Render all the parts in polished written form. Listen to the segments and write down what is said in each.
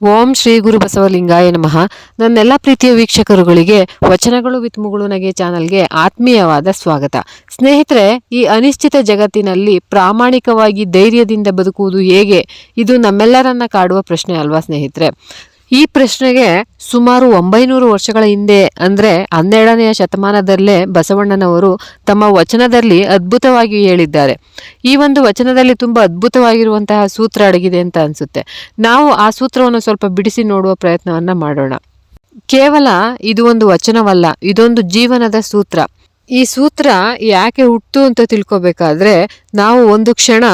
ಓಂ ಶ್ರೀ ಗುರು ಬಸವಲಿಂಗಾಯ ನಮಃ. ನನ್ನೆಲ್ಲ ಪ್ರೀತಿಯ ವೀಕ್ಷಕರುಗಳಿಗೆ ವಚನಗಳು ವಿತ್ ಮುಗುಳುನಗೆ ಚಾನಲ್ಗೆ ಆತ್ಮೀಯವಾದ ಸ್ವಾಗತ. ಸ್ನೇಹಿತರೆ, ಈ ಅನಿಶ್ಚಿತ ಜಗತ್ತಿನಲ್ಲಿ ಪ್ರಾಮಾಣಿಕವಾಗಿ ಧೈರ್ಯದಿಂದ ಬದುಕುವುದು ಹೇಗೆ? ಇದು ನಮ್ಮೆಲ್ಲರನ್ನ ಕಾಡುವ ಪ್ರಶ್ನೆ ಅಲ್ವಾ ಸ್ನೇಹಿತರೆ? ಈ ಪ್ರಶ್ನೆಗೆ ಸುಮಾರು 900 ವರ್ಷಗಳ ಹಿಂದೆ ಅಂದರೆ 12ನೆಯ ಶತಮಾನದಲ್ಲೇ ಬಸವಣ್ಣನವರು ತಮ್ಮ ವಚನದಲ್ಲಿ ಅದ್ಭುತವಾಗಿ ಹೇಳಿದ್ದಾರೆ. ಈ ಒಂದು ವಚನದಲ್ಲಿ ತುಂಬ ಅದ್ಭುತವಾಗಿರುವಂತಹ ಸೂತ್ರ ಅಡಗಿದೆ ಅಂತ ಅನಿಸುತ್ತೆ. ನಾವು ಆ ಸೂತ್ರವನ್ನು ಸ್ವಲ್ಪ ಬಿಡಿಸಿ ನೋಡುವ ಪ್ರಯತ್ನವನ್ನ ಮಾಡೋಣ. ಕೇವಲ ಇದು ಒಂದು ವಚನವಲ್ಲ, ಇದೊಂದು ಜೀವನದ ಸೂತ್ರ. ಈ ಸೂತ್ರ ಯಾಕೆ ಹುಟ್ಟು ಅಂತ ತಿಳ್ಕೊಬೇಕಾದ್ರೆ ನಾವು ಒಂದು ಕ್ಷಣ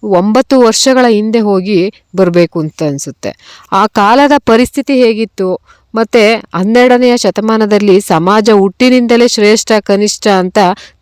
9 ವರ್ಷಗಳ ಹಿಂದೆ ಹೋಗಿ ಬರಬೇಕು ಅಂತ ಅನಿಸುತ್ತೆ. ಆ ಕಾಲದ ಪರಿಸ್ಥಿತಿ ಹೇಗಿತ್ತು, ಮತ್ತು 12ನೆಯ ಶತಮಾನದಲ್ಲಿ ಸಮಾಜ ಹುಟ್ಟಿನಿಂದಲೇ ಶ್ರೇಷ್ಠ ಕನಿಷ್ಠ ಅಂತ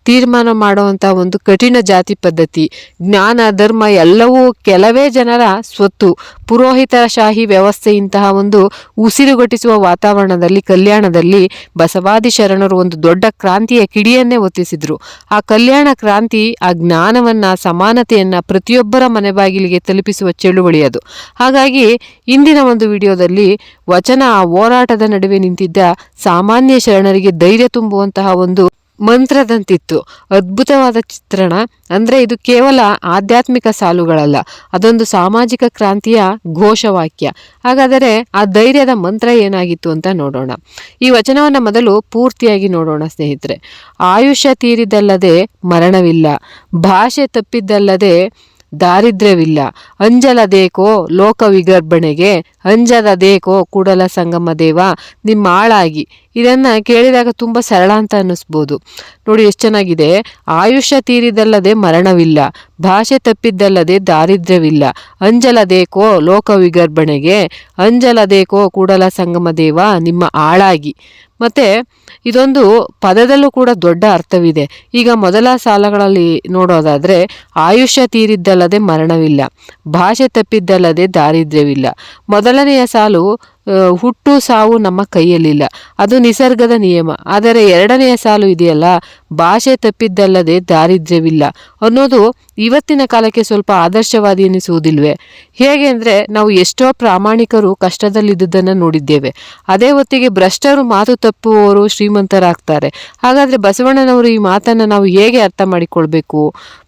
ತೀರ್ಮಾನ ಮಾಡುವಂಥ ಒಂದು ಕಠಿಣ ಜಾತಿ ಪದ್ಧತಿ, ಜ್ಞಾನ, ಧರ್ಮ ಎಲ್ಲವೂ ಕೆಲವೇ ಜನರ ಸ್ವತ್ತು, ಪುರೋಹಿತರ ಶಾಹಿ ವ್ಯವಸ್ಥೆ, ಇಂತಹ ಒಂದು ಉಸಿರುಗಟ್ಟಿಸುವ ವಾತಾವರಣದಲ್ಲಿ ಕಲ್ಯಾಣದಲ್ಲಿ ಬಸವಾದಿ ಶರಣರು ಒಂದು ದೊಡ್ಡ ಕ್ರಾಂತಿಯ ಕಿಡಿಯನ್ನೇ ಒತ್ತಿಸಿದ್ರು. ಆ ಕಲ್ಯಾಣ ಕ್ರಾಂತಿ ಆ ಜ್ಞಾನವನ್ನ, ಸಮಾನತೆಯನ್ನ ಪ್ರತಿಯೊಬ್ಬರ ಮನೆ ಬಾಗಿಲಿಗೆ ತಲುಪಿಸುವ ಚಳುವಳಿ ಅದು. ಹಾಗಾಗಿ ಇಂದಿನ ಒಂದು ವಿಡಿಯೋದಲ್ಲಿ ವಚನ ಆ ಹೋರಾಟದ ನಡುವೆ ನಿಂತಿದ್ದ ಸಾಮಾನ್ಯ ಶರಣರಿಗೆ ಧೈರ್ಯ ತುಂಬುವಂತಹ ಒಂದು ಮಂತ್ರದಂತಿತ್ತು. ಅದ್ಭುತವಾದ ಚಿತ್ರಣ. ಅಂದ್ರೆ ಇದು ಕೇವಲ ಆಧ್ಯಾತ್ಮಿಕ ಸಾಲುಗಳಲ್ಲ, ಅದೊಂದು ಸಾಮಾಜಿಕ ಕ್ರಾಂತಿಯ ಘೋಷವಾಕ್ಯ. ಹಾಗಾದರೆ ಆ ಧೈರ್ಯದ ಮಂತ್ರ ಏನಾಗಿತ್ತು ಅಂತ ನೋಡೋಣ. ಈ ವಚನವನ್ನ ಮೊದಲು ಪೂರ್ತಿಯಾಗಿ ನೋಡೋಣ ಸ್ನೇಹಿತರೆ. ಆಯುಷ್ಯ ತೀರಿದಲ್ಲದೆ ಮರಣವಿಲ್ಲ, ಭಾಷೆ ತಪ್ಪಿದ್ದಲ್ಲದೆ ದಾರಿದ್ರ್ಯವಿಲ್ಲ, ಅಂಜಲದೇಕೋ ಲೋಕ ವಿಗರ್ಭಣೆಗೆ, ಅಂಜಲದೇಕೋ ಕೂಡಲ ಸಂಗಮ ದೇವ ನಿಮ್ಮ ಆಳಾಗಿ. ಇದನ್ನ ಕೇಳಿದಾಗ ತುಂಬ ಸರಳ ಅಂತ ಅನ್ನಿಸ್ಬೋದು. ನೋಡಿ ಎಷ್ಟು ಚೆನ್ನಾಗಿದೆ. ಆಯುಷ್ಯ ತೀರಿದಲ್ಲದೆ ಮರಣವಿಲ್ಲ, ಭಾಷೆ ತಪ್ಪಿದ್ದಲ್ಲದೆ ದಾರಿದ್ರ್ಯವಿಲ್ಲ, ಅಂಜಲದೇಕೋ ಲೋಕ ವಿಗರ್ಭಣೆಗೆ, ಅಂಜಲದೇಕೋ ಕೂಡಲ ಸಂಗಮ ದೇವ ನಿಮ್ಮ ಆಳಾಗಿ. ಮತ್ತೆ ಇದೊಂದು ಪದದಲ್ಲೂ ಕೂಡ ದೊಡ್ಡ ಅರ್ಥವಿದೆ. ಈಗ ಮೊದಲ ಸಾಲಗಳಲ್ಲಿ ನೋಡೋದಾದ್ರೆ, ಆಯುಷ್ಯ ತೀರಿದ್ದಲ್ಲದೆ ಮರಣವಿಲ್ಲ, ಭಾಷೆ ತಪ್ಪಿದ್ದಲ್ಲದೆ ದಾರಿದ್ರ್ಯವಿಲ್ಲ. ಮೊದಲನೆಯ ಸಾಲು ಹುಟ್ಟು ಸಾವು ನಮ್ಮ ಕೈಯಲ್ಲಿಲ್ಲ, ಅದು ನಿಸರ್ಗದ ನಿಯಮ. ಆದರೆ ಎರಡನೆಯ ಸಾಲು ಇದೆಯಲ್ಲ, ಭಾಷೆ ತಪ್ಪಿದ್ದಲ್ಲದೆ ದಾರಿದ್ರ್ಯವಿಲ್ಲ ಅನ್ನೋದು ಇವತ್ತಿನ ಕಾಲಕ್ಕೆ ಸ್ವಲ್ಪ ಆದರ್ಶವಾದಿ ಎನಿಸುವುದಿಲ್ವೇ? ಹೇಗೆ ಅಂದರೆ, ನಾವು ಎಷ್ಟೋ ಪ್ರಾಮಾಣಿಕರು ಕಷ್ಟದಲ್ಲಿದ್ದುದನ್ನು ನೋಡಿದ್ದೇವೆ. ಅದೇ ಹೊತ್ತಿಗೆ ಭ್ರಷ್ಟರು, ಮಾತು ತಪ್ಪುವವರು ಶ್ರೀಮಂತರಾಗ್ತಾರೆ. ಹಾಗಾದರೆ ಬಸವಣ್ಣನವರು ಈ ಮಾತನ್ನು ನಾವು ಹೇಗೆ ಅರ್ಥ ಮಾಡಿಕೊಳ್ಬೇಕು?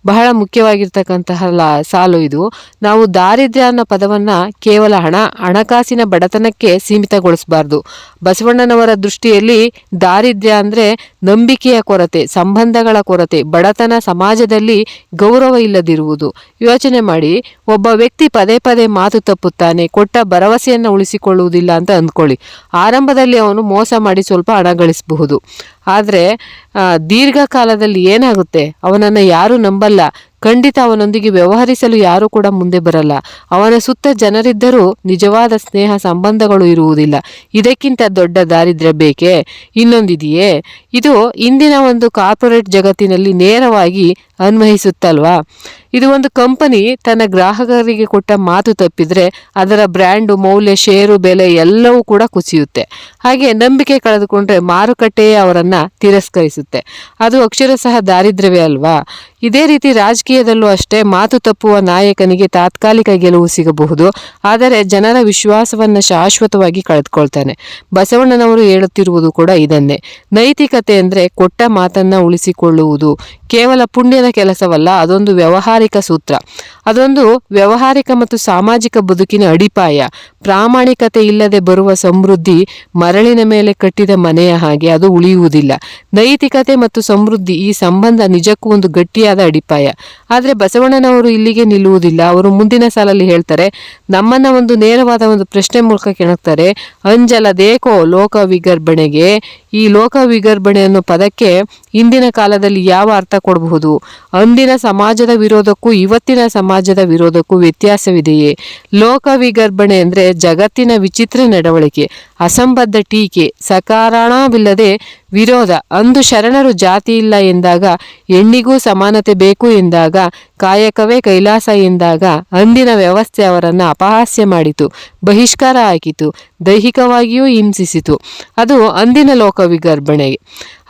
ಬಹಳ ಮುಖ್ಯವಾಗಿರ್ತಕ್ಕಂತಹ ಸಾಲು ಇದು. ನಾವು ದಾರಿದ್ರ್ಯ ಅನ್ನೋ ಪದವನ್ನ ಕೇವಲ ಹಣಕಾಸಿನ ಬಡತನಕ್ಕೆ ಸೀಮಿತಗೊಳಿಸಬಾರ್ದು. ಬಸವಣ್ಣನವರ ದೃಷ್ಟಿಯಲ್ಲಿ ದಾರಿದ್ರ್ಯ ಅಂದ್ರೆ ನಂಬಿಕೆಯ ಕೊರತೆ, ಸಂಬಂಧಗಳ ಕೊರತೆ, ಬಡತನ, ಸಮಾಜದಲ್ಲಿ ಗೌರವ ಇಲ್ಲದಿರುವುದು. ಯೋಚನೆ ಮಾಡಿ, ಒಬ್ಬ ವ್ಯಕ್ತಿ ಪದೇ ಪದೇ ಮಾತು ತಪ್ಪುತ್ತಾನೆ, ಕೊಟ್ಟ ಭರವಸೆಯನ್ನು ಉಳಿಸಿಕೊಳ್ಳುವುದಿಲ್ಲ ಅಂತ ಅಂದ್ಕೊಳ್ಳಿ. ಆರಂಭದಲ್ಲಿ ಅವನು ಮೋಸ ಮಾಡಿ ಸ್ವಲ್ಪ ಹಣ ಗಳಿಸಬಹುದು. ಆದರೆ ದೀರ್ಘಕಾಲದಲ್ಲಿ ಏನಾಗುತ್ತೆ? ಅವನನ್ನು ಯಾರೂ ನಂಬಲ್ಲ. ಖಂಡಿತ ಅವನೊಂದಿಗೆ ವ್ಯವಹರಿಸಲು ಯಾರೂ ಕೂಡ ಮುಂದೆ ಬರಲ್ಲ. ಅವನ ಸುತ್ತ ಜನರಿದ್ದರೂ ನಿಜವಾದ ಸ್ನೇಹ ಸಂಬಂಧಗಳು ಇರುವುದಿಲ್ಲ. ಇದಕ್ಕಿಂತ ದೊಡ್ಡ ದಾರಿದ್ರ್ಯ ಬೇಕೇ? ಇನ್ನೊಂದಿದೆಯೇ? ಇದು ಇಂದಿನ ಒಂದು ಕಾರ್ಪೊರೇಟ್ ಜಗತ್ತಿನಲ್ಲಿ ನೇರವಾಗಿ ಅನ್ವಯಿಸುತ್ತಲ್ವಾ? ಇದು ಒಂದು ಕಂಪನಿ ತನ್ನ ಗ್ರಾಹಕರಿಗೆ ಕೊಟ್ಟ ಮಾತು ತಪ್ಪಿದ್ರೆ ಅದರ ಬ್ರ್ಯಾಂಡು, ಮೌಲ್ಯ, ಷೇರು, ಬೆಲೆ ಎಲ್ಲವೂ ಕೂಡ ಕುಸಿಯುತ್ತೆ. ಹಾಗೆ ನಂಬಿಕೆ ಕಳೆದುಕೊಂಡ್ರೆ ಮಾರುಕಟ್ಟೆಯೇ ಅವರನ್ನ ತಿರಸ್ಕರಿಸುತ್ತೆ. ಅದು ಅಕ್ಷರಶಃ ದಾರಿದ್ರ್ಯವೇ ಅಲ್ವಾ? ಇದೇ ರೀತಿ ರಾಜಕೀಯದಲ್ಲೂ ಅಷ್ಟೇ. ಮಾತು ತಪ್ಪುವ ನಾಯಕನಿಗೆ ತಾತ್ಕಾಲಿಕ ಗೆಲುವು ಸಿಗಬಹುದು, ಆದರೆ ಜನರ ವಿಶ್ವಾಸವನ್ನ ಶಾಶ್ವತವಾಗಿ ಕಳೆದುಕೊಳ್ತಾನೆ. ಬಸವಣ್ಣನವರು ಹೇಳುತ್ತಿರುವುದು ಕೂಡ ಇದನ್ನೇ. ನೈತಿಕತೆ ಅಂದ್ರೆ ಕೊಟ್ಟ ಮಾತನ್ನ ಉಳಿಸಿಕೊಳ್ಳುವುದು. ಕೇವಲ ಪುಣ್ಯದ ಕೆಲಸವಲ್ಲ, ಅದೊಂದು ವ್ಯಾವಹಾರಿಕ ಸೂತ್ರ. ಅದೊಂದು ವ್ಯಾವಹಾರಿಕ ಮತ್ತು ಸಾಮಾಜಿಕ ಬದುಕಿನ ಅಡಿಪಾಯ. ಪ್ರಾಮಾಣಿಕತೆ ಇಲ್ಲದೆ ಬರುವ ಸಮೃದ್ಧಿ ಮರಳಿನ ಮೇಲೆ ಕಟ್ಟಿದ ಮನೆಯ ಹಾಗೆ, ಅದು ಉಳಿಯುವುದಿಲ್ಲ. ನೈತಿಕತೆ ಮತ್ತು ಸಮೃದ್ಧಿ, ಈ ಸಂಬಂಧ ನಿಜಕ್ಕೂ ಒಂದು ಗಟ್ಟಿಯಾದ ಅಡಿಪಾಯ. ಆದರೆ ಬಸವಣ್ಣನವರು ಇಲ್ಲಿಗೆ ನಿಲ್ಲುವುದಿಲ್ಲ. ಅವರು ಮುಂದಿನ ಸಾಲಲ್ಲಿ ಹೇಳ್ತಾರೆ, ನಮ್ಮನ್ನ ಒಂದು ನೇರವಾದ ಒಂದು ಪ್ರಶ್ನೆ ಮೂಲಕ ಕೆಣಕ್ತಾರೆ. ಅಂಜಲದೇಕೋ ಲೋಕ ವಿಗರ್ಭಣೆಗೆ. ಈ ಲೋಕ ವಿಗರ್ಭಣೆ ಅನ್ನೋ ಪದಕ್ಕೆ ಇಂದಿನ ಕಾಲದಲ್ಲಿ ಯಾವ ಅರ್ಥ ಕೊಡಬಹುದು? ಅಂದಿನ ಸಮಾಜದ ವಿರೋಧಕ್ಕೂ ಇವತ್ತಿನ ಸಮಾಜದ ವಿರೋಧಕ್ಕೂ ವ್ಯತ್ಯಾಸವಿದೆಯೇ? ಲೋಕ ವಿಗರ್ಭಣೆ ಅಂದ್ರೆ ಜಗತ್ತಿನ ವಿಚಿತ್ರ ನಡವಳಿಕೆ, ಅಸಂಬದ್ಧ ಟೀಕೆ, ಸಕಾರಣವಿಲ್ಲದೆ ವಿರೋಧ. ಅಂದು ಶರಣರು ಜಾತಿ ಇಲ್ಲ ಎಂದಾಗ, ಹೆಣ್ಣಿಗೂ ಸಮಾನತೆ ಬೇಕು ಎಂದಾಗ, ಕಾಯಕವೇ ಕೈಲಾಸ ಎಂದಾಗ ಅಂದಿನ ವ್ಯವಸ್ಥೆ ಅವರನ್ನು ಅಪಹಾಸ್ಯ ಮಾಡಿತು, ಬಹಿಷ್ಕಾರ ಹಾಕಿತು, ದೈಹಿಕವಾಗಿಯೂ ಹಿಂಸಿಸಿತು. ಅದು ಅಂದಿನ ಲೋಕ ವಿಗರ್ಭಣೆಗೆ.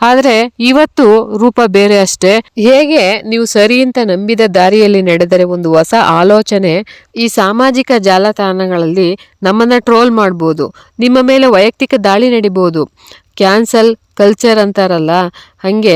ಆದರೆ ಇವತ್ತು ರೂಪ ಬೇರೆ ಅಷ್ಟೇ. ಹೇಗೆ ನೀವು ಸರಿ ಅಂತ ನಂಬಿದ ದಾರಿಯಲ್ಲಿ ನಡೆದರೆ ಒಂದು ಹೊಸ ಆಲೋಚನೆ ಈ ಸಾಮಾಜಿಕ ಜಾಲತಾಣಗಳಲ್ಲಿ ನಮ್ಮನ್ನ ಟ್ರೋಲ್ ಮಾಡ್ಬೋದು, ನಿಮ್ಮ ಮೇಲೆ ವೈಯಕ್ತಿಕ ದಾಳಿ ನಡಿಬೋದು, ಕ್ಯಾನ್ಸಲ್ ಕಲ್ಚರ್ ಅಂತಾರಲ್ಲ ಹಾಗೆ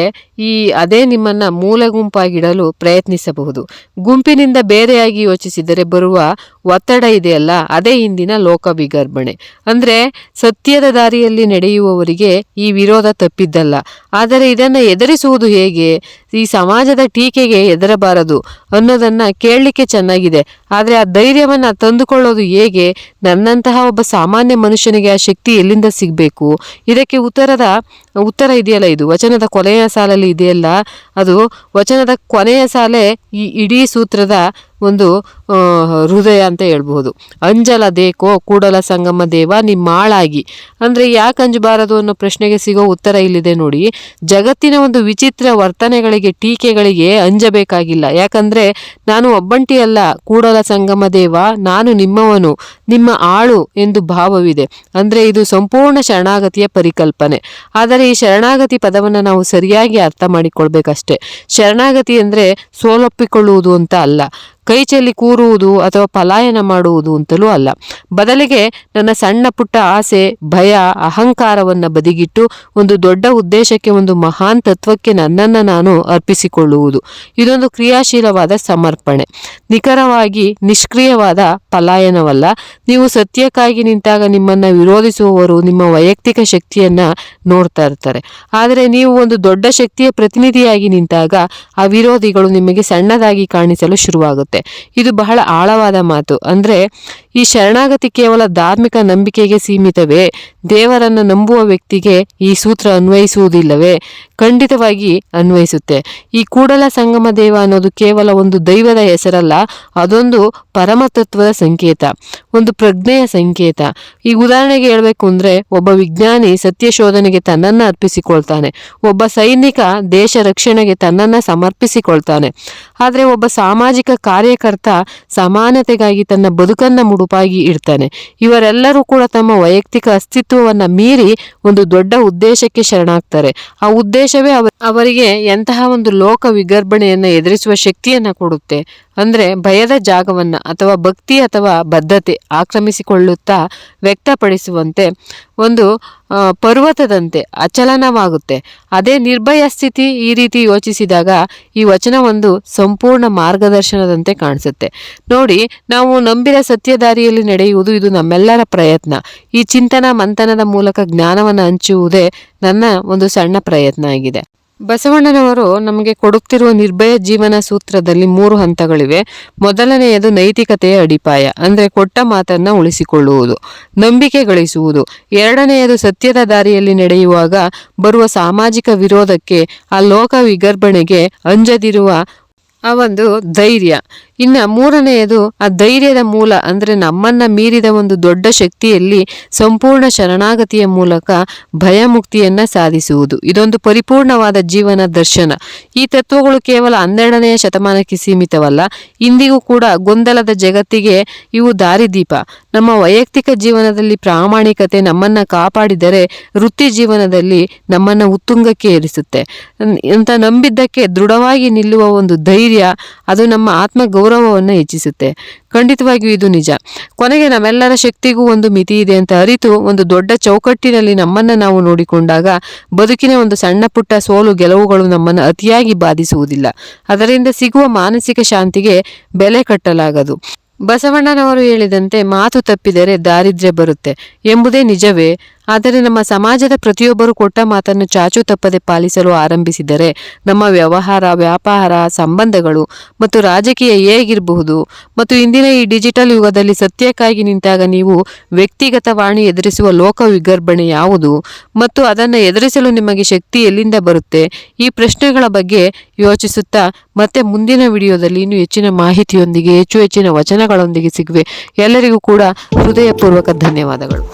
ಅದೇ ನಿಮ್ಮನ್ನ ಮೂಲ ಗುಂಪಾಗಿಡಲು ಪ್ರಯತ್ನಿಸಬಹುದು. ಗುಂಪಿನಿಂದ ಬೇರೆಯಾಗಿ ಯೋಚಿಸಿದರೆ ಬರುವ ಒತ್ತಡ ಇದೆಯಲ್ಲ, ಅದೇ ಇಂದಿನ ಲೋಕ ವಿಗರ್ಭಣೆ. ಅಂದ್ರೆ ಸತ್ಯದ ದಾರಿಯಲ್ಲಿ ನಡೆಯುವವರಿಗೆ ಈ ವಿರೋಧ ತಪ್ಪಿದ್ದಲ್ಲ. ಆದರೆ ಇದನ್ನ ಎದುರಿಸುವುದು ಹೇಗೆ? ಈ ಸಮಾಜದ ಟೀಕೆಗೆ ಹೆದರಬಾರದು ಅನ್ನೋದನ್ನ ಕೇಳಲಿಕ್ಕೆ ಚೆನ್ನಾಗಿದೆ. ಆದ್ರೆ ಆ ಧೈರ್ಯವನ್ನ ತಂದುಕೊಳ್ಳೋದು ಹೇಗೆ? ನನ್ನಂತಹ ಒಬ್ಬ ಸಾಮಾನ್ಯ ಮನುಷ್ಯನಿಗೆ ಆ ಶಕ್ತಿ ಎಲ್ಲಿಂದ ಸಿಗ್ಬೇಕು? ಇದಕ್ಕೆ ಉತ್ತರ ಇದೆಯಲ್ಲ, ಇದು ವಚನದ ಕೊನೆಯ ಸಾಲಲ್ಲಿ ಇದೆಯಲ್ಲ, ಅದು ವಚನದ ಕೊನೆಯ ಸಾಲೆ ಈ ಇಡೀ ಸೂತ್ರದ ಒಂದು ಹೃದಯ ಅಂತ ಹೇಳ್ಬಹುದು. ಅಂಜಲದೇಕೋ ಕೂಡಲ ಸಂಗಮ ದೇವ ನಿಮ್ಮಾಳಾಗಿ. ಅಂದ್ರೆ ಯಾಕೆ ಅಂಜಬಾರದು ಅನ್ನೋ ಪ್ರಶ್ನೆಗೆ ಸಿಗೋ ಉತ್ತರ ಇಲ್ಲಿದೆ ನೋಡಿ. ಜಗತ್ತಿನ ಒಂದು ವಿಚಿತ್ರ ವರ್ತನೆಗಳಿಗೆ, ಟೀಕೆಗಳಿಗೆ ಅಂಜಬೇಕಾಗಿಲ್ಲ. ಯಾಕಂದ್ರೆ ನಾನು ಒಬ್ಬಂಟಿ ಅಲ್ಲ, ಕೂಡಲ ಸಂಗಮ ದೇವ, ನಾನು ನಿಮ್ಮವನು, ನಿಮ್ಮ ಆಳು ಎಂದು ಭಾವವಿದೆ. ಅಂದ್ರೆ ಇದು ಸಂಪೂರ್ಣ ಶರಣಾಗತಿಯ ಪರಿಕಲ್ಪನೆ. ಆದರೆ ಈ ಶರಣಾಗತಿ ಪದವನ್ನು ನಾವು ಸರಿಯಾಗಿ ಅರ್ಥ ಮಾಡಿಕೊಳ್ಬೇಕಷ್ಟೆ. ಶರಣಾಗತಿ ಅಂದ್ರೆ ಸೋಲೊಪ್ಪಿಕೊಳ್ಳುವುದು ಅಂತ ಅಲ್ಲ, ಕೈ ಚೆಲ್ಲಿ ಕೂರುವುದು ಅಥವಾ ಪಲಾಯನ ಮಾಡುವುದು ಅಂತಲೂ ಅಲ್ಲ. ಬದಲಿಗೆ ನನ್ನ ಸಣ್ಣ ಪುಟ್ಟ ಆಸೆ, ಭಯ, ಅಹಂಕಾರವನ್ನ ಬದಿಗಿಟ್ಟು ಒಂದು ದೊಡ್ಡ ಉದ್ದೇಶಕ್ಕೆ, ಒಂದು ಮಹಾನ್ ತತ್ವಕ್ಕೆ ನನ್ನನ್ನು ನಾನು ಅರ್ಪಿಸಿಕೊಳ್ಳುವುದು. ಇದೊಂದು ಕ್ರಿಯಾಶೀಲವಾದ ಸಮರ್ಪಣೆ, ನಿಖರವಾಗಿ ನಿಷ್ಕ್ರಿಯವಾದ ಪಲಾಯನವಲ್ಲ. ನೀವು ಸತ್ಯಕ್ಕಾಗಿ ನಿಂತಾಗ ನಿಮ್ಮನ್ನ ವಿರೋಧಿಸುವವರು ನಿಮ್ಮ ವೈಯಕ್ತಿಕ ಶಕ್ತಿಯನ್ನ ನೋಡ್ತಾ ಇರ್ತಾರೆ. ಆದರೆ ನೀವು ಒಂದು ದೊಡ್ಡ ಶಕ್ತಿಯ ಪ್ರತಿನಿಧಿಯಾಗಿ ನಿಂತಾಗ ಆ ವಿರೋಧಿಗಳು ನಿಮಗೆ ಸಣ್ಣದಾಗಿ ಕಾಣಿಸಲು ಶುರುವಾಗುತ್ತೆ. ಇದು ಬಹಳ ಆಳವಾದ ಮಾತು. ಅಂದ್ರೆ ಈ ಶರಣಾಗತಿ ಕೇವಲ ಧಾರ್ಮಿಕ ನಂಬಿಕೆಗೆ ಸೀಮಿತವೇ? ದೇವರನ್ನು ನಂಬುವ ವ್ಯಕ್ತಿಗೆ ಈ ಸೂತ್ರ ಅನ್ವಯಿಸುವುದಿಲ್ಲವೇ? ಖಂಡಿತವಾಗಿ ಅನ್ವಯಿಸುತ್ತೆ. ಈ ಕೂಡಲ ಸಂಗಮ ದೇವ ಅನ್ನೋದು ಕೇವಲ ಒಂದು ದೈವದ ಹೆಸರಲ್ಲ, ಅದೊಂದು ಪರಮತತ್ವದ ಸಂಕೇತ, ಒಂದು ಪ್ರಜ್ಞೆಯ ಸಂಕೇತ. ಈ ಉದಾಹರಣೆಗೆ ಹೇಳ್ಬೇಕು ಅಂದ್ರೆ, ಒಬ್ಬ ವಿಜ್ಞಾನಿ ಸತ್ಯ ಶೋಧನೆಗೆ ತನ್ನನ್ನ ಅರ್ಪಿಸಿಕೊಳ್ತಾನೆ, ಒಬ್ಬ ಸೈನಿಕ ದೇಶ ರಕ್ಷಣೆಗೆ ತನ್ನನ್ನ ಸಮರ್ಪಿಸಿಕೊಳ್ತಾನೆ. ಆದ್ರೆ ಒಬ್ಬ ಸಾಮಾಜಿಕ ಕಾರ್ಯಕರ್ತ ಸಮಾನತೆಗಾಗಿ ತನ್ನ ಬದುಕನ್ನ ಮುಡುಪಾಗಿ ಇಡ್ತಾನೆ. ಇವರೆಲ್ಲರೂ ಕೂಡ ತಮ್ಮ ವೈಯಕ್ತಿಕ ಅಸ್ತಿತ್ವವನ್ನ ಮೀರಿ ಒಂದು ದೊಡ್ಡ ಉದ್ದೇಶಕ್ಕೆ ಶರಣಾಗ್ತಾರೆ. ಆ ಉದ್ದೇಶವೇ ಅವರಿಗೆ ಎಂತಹ ಒಂದು ಲೋಕ ವಿಗರ್ಭಣೆಯನ್ನ ಎದುರಿಸುವ ಶಕ್ತಿಯನ್ನ ಕೊಡುತ್ತೆ. ಅಂದ್ರೆ ಭಯದ ಜಾಗವನ್ನ ಅಥವಾ ಭಕ್ತಿ ಅಥವಾ ಬದ್ಧತೆ ಆಕ್ರಮಿಸಿಕೊಳ್ಳುತ್ತಾ ವ್ಯಕ್ತಪಡಿಸುವಂತೆ ಒಂದು ಪರ್ವತದಂತೆ ಅಚಲನವಾಗುತ್ತೆ. ಅದೇ ನಿರ್ಭಯ ಸ್ಥಿತಿ. ಈ ರೀತಿ ಯೋಚಿಸಿದಾಗ ಈ ವಚನ ಒಂದು ಸಂಪೂರ್ಣ ಮಾರ್ಗದರ್ಶನದಂತೆ ಕಾಣಿಸುತ್ತೆ. ನೋಡಿ, ನಾವು ನಂಬಿದ ಸತ್ಯದಾರಿಯಲ್ಲಿ ನಡೆಯುವುದು ಇದು ನಮ್ಮೆಲ್ಲರ ಪ್ರಯತ್ನ. ಈ ಚಿಂತನ ಮಂಥನದ ಮೂಲಕ ಜ್ಞಾನವನ್ನು ಹಂಚುವುದೇ ನನ್ನ ಒಂದು ಸಣ್ಣ ಪ್ರಯತ್ನ ಆಗಿದೆ. ಬಸವಣ್ಣನವರು ನಮಗೆ ಕೊಡುತ್ತಿರುವ ನಿರ್ಭಯ ಜೀವನ ಸೂತ್ರದಲ್ಲಿ 3 ಹಂತಗಳಿವೆ. ಮೊದಲನೆಯದು ನೈತಿಕತೆಯ ಅಡಿಪಾಯ, ಅಂದ್ರೆ ಕೊಟ್ಟ ಮಾತನ್ನ ಉಳಿಸಿಕೊಳ್ಳುವುದು, ನಂಬಿಕೆ ಗಳಿಸುವುದು. ಎರಡನೆಯದು ಸತ್ಯದ ದಾರಿಯಲ್ಲಿ ನಡೆಯುವಾಗ ಬರುವ ಸಾಮಾಜಿಕ ವಿರೋಧಕ್ಕೆ, ಆ ಲೋಕ ವಿಗರ್ಭಣೆಗೆ ಅಂಜದಿರುವ ಆ ಒಂದು ಧೈರ್ಯ. ಇನ್ನ ಮೂರನೆಯದು ಆ ಧೈರ್ಯದ ಮೂಲ, ಅಂದ್ರೆ ನಮ್ಮನ್ನ ಮೀರಿದ ಒಂದು ದೊಡ್ಡ ಶಕ್ತಿಯಲ್ಲಿ ಸಂಪೂರ್ಣ ಶರಣಾಗತಿಯ ಮೂಲಕ ಭಯಮುಕ್ತಿಯನ್ನ ಸಾಧಿಸುವುದು. ಇದೊಂದು ಪರಿಪೂರ್ಣವಾದ ಜೀವನ ದರ್ಶನ. ಈ ತತ್ವಗಳು ಕೇವಲ 12ನೇ ಶತಮಾನಕ್ಕೆ ಸೀಮಿತವಲ್ಲ, ಇಂದಿಗೂ ಕೂಡ ಗೊಂದಲದ ಜಗತ್ತಿಗೆ ಇವು ದಾರಿದೀಪ. ನಮ್ಮ ವೈಯಕ್ತಿಕ ಜೀವನದಲ್ಲಿ ಪ್ರಾಮಾಣಿಕತೆ ನಮ್ಮನ್ನ ಕಾಪಾಡಿದರೆ ವೃತ್ತಿ ಜೀವನದಲ್ಲಿ ನಮ್ಮನ್ನ ಉತ್ತುಂಗಕ್ಕೆ ಏರಿಸುತ್ತೆ ಅಂತ ನಂಬಿದ್ದಕ್ಕೆ ದೃಢವಾಗಿ ನಿಲ್ಲುವ ಒಂದು ಧೈರ್ಯ, ಅದು ನಮ್ಮ ಆತ್ಮ ಗೌರವವನ್ನು ಹೆಚ್ಚಿಸುತ್ತೆ. ಖಂಡಿತವಾಗಿಯೂ ಇದು ನಿಜ. ಕೊನೆಗೆ ನಮ್ಮೆಲ್ಲರ ಶಕ್ತಿಗೂ ಒಂದು ಮಿತಿ ಇದೆ ಅಂತ ಅರಿತು ಒಂದು ದೊಡ್ಡ ಚೌಕಟ್ಟಿನಲ್ಲಿ ನಮ್ಮನ್ನ ನಾವು ನೋಡಿಕೊಂಡಾಗ ಬದುಕಿನ ಒಂದು ಸಣ್ಣ ಪುಟ್ಟ ಸೋಲು ಗೆಲುವುಗಳು ನಮ್ಮನ್ನು ಅತಿಯಾಗಿ ಬಾಧಿಸುವುದಿಲ್ಲ. ಅದರಿಂದ ಸಿಗುವ ಮಾನಸಿಕ ಶಾಂತಿಗೆ ಬೆಲೆ ಕಟ್ಟಲಾಗದು. ಬಸವಣ್ಣನವರು ಹೇಳಿದಂತೆ ಮಾತು ತಪ್ಪಿದರೆ ದಾರಿದ್ರ್ಯ ಬರುತ್ತೆ ಎಂಬುದೇ ನಿಜವೇ? ಆದರೆ ನಮ್ಮ ಸಮಾಜದ ಪ್ರತಿಯೊಬ್ಬರು ಕೊಟ್ಟ ಮಾತನ್ನು ಚಾಚು ತಪ್ಪದೆ ಪಾಲಿಸಲು ಆರಂಭಿಸಿದರೆ ನಮ್ಮ ವ್ಯವಹಾರ, ವ್ಯಾಪಾರ, ಸಂಬಂಧಗಳು ಮತ್ತು ರಾಜಕೀಯ ಹೇಗಿರಬಹುದು? ಮತ್ತು ಇಂದಿನ ಈ ಡಿಜಿಟಲ್ ಯುಗದಲ್ಲಿ ಸತ್ಯಕ್ಕಾಗಿ ನಿಂತಾಗ ನೀವು ವ್ಯಕ್ತಿಗತ ವಾಣಿ ಎದುರಿಸುವ ಲೋಕ ವಿಗರ್ಭಣೆ ಯಾವುದು ಮತ್ತು ಅದನ್ನು ಎದುರಿಸಲು ನಿಮಗೆ ಶಕ್ತಿ ಎಲ್ಲಿಂದ ಬರುತ್ತೆ? ಈ ಪ್ರಶ್ನೆಗಳ ಬಗ್ಗೆ ಯೋಚಿಸುತ್ತಾ ಮತ್ತೆ ಮುಂದಿನ ವಿಡಿಯೋದಲ್ಲಿ ಇನ್ನೂ ಹೆಚ್ಚಿನ ಮಾಹಿತಿಯೊಂದಿಗೆ ಹೆಚ್ಚಿನ ವಚನಗಳೊಂದಿಗೆ ಸಿಗುವೆ. ಎಲ್ಲರಿಗೂ ಕೂಡ ಹೃದಯಪೂರ್ವಕ ಧನ್ಯವಾದಗಳು.